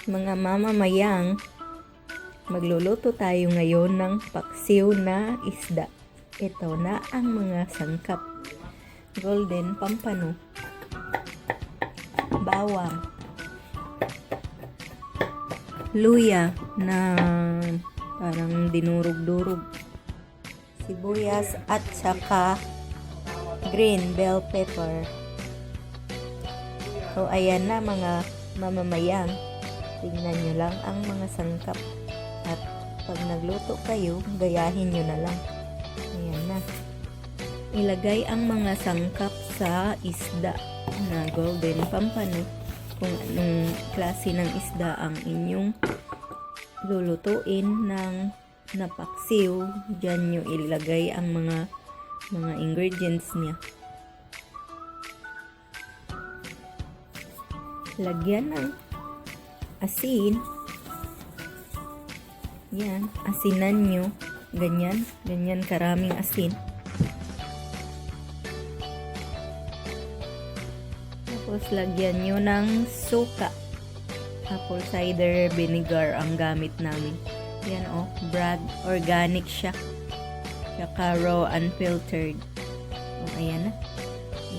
Mga mamamayang, magluluto tayo ngayon ng paksiw na isda. Ito na ang mga sangkap. Golden pampano, bawang, luya na parang dinurog-durog, sibuyas at saka green bell pepper. So ayan na mga mamamayang, tingnan nyo lang ang mga sangkap. At pag nagluto kayo, gayahin nyo na lang. Ayan na. Ilagay ang mga sangkap sa isda na golden pampano. Kung anong klase ng isda ang inyong lulutuin ng napaksiw, dyan nyo ilagay ang mga ingredients niya. Lagyan ng asin. Yan, asinan nyo. Ganyan karaming asin. Tapos lagyan nyo ng suka. Apple cider vinegar ang gamit namin. Yan Bragg, organic siya. Tsaka raw unfiltered. Ayan na.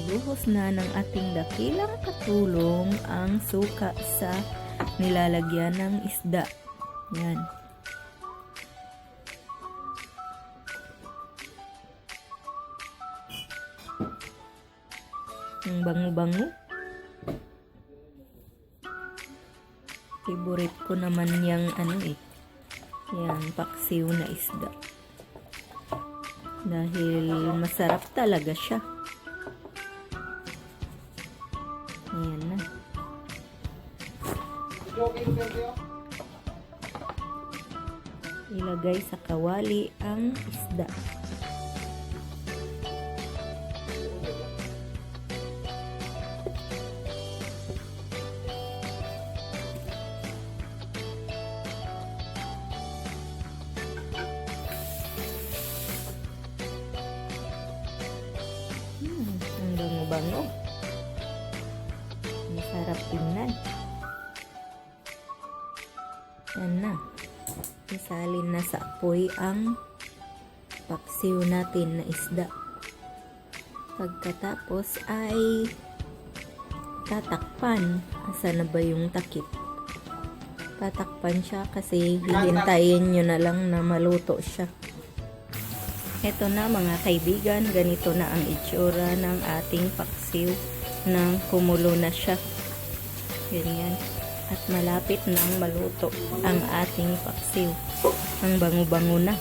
Ibuhos na ng ating dakilang katulong ang suka sa nilalagyan ng isda. Yan. Ang bango-bango. Favorite ko naman yung yan, paksiw na isda. Dahil masarap talaga siya. Ayan na. Ilagay sa kawali ang isda. Ang bango-bango. Masarap tingnan. Yan na. Isalin na sa apoy ang paksiw natin na isda. Pagkatapos ay tatakpan. Asa na ba yung takip? Tatakpan siya kasi hihintayin nyo na lang na maluto siya. Ito na mga kaibigan, ganito na ang itsura ng ating paksiw nang kumulo na siya. Ganyan. At malapit nang maluto ang ating paksiw. Ang bango-bango na.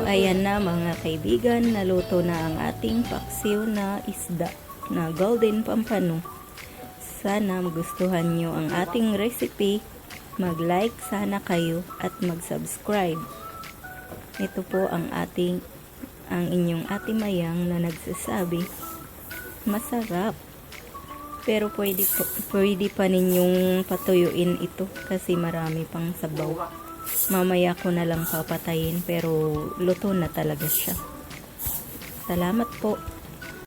Ayan na mga kaibigan, naluto na ang ating paksiw na isda na golden pampano. Sana magustuhan nyo ang ating recipe. Mag-like sana kayo at mag-subscribe. Ito po ang inyong ate Mayang na nagsasabi, masarap. Pero pwede pa ninyong patuyuin ito kasi marami pang sabaw. Mamaya ko na lang papatayin pero luto na talaga siya. Salamat po.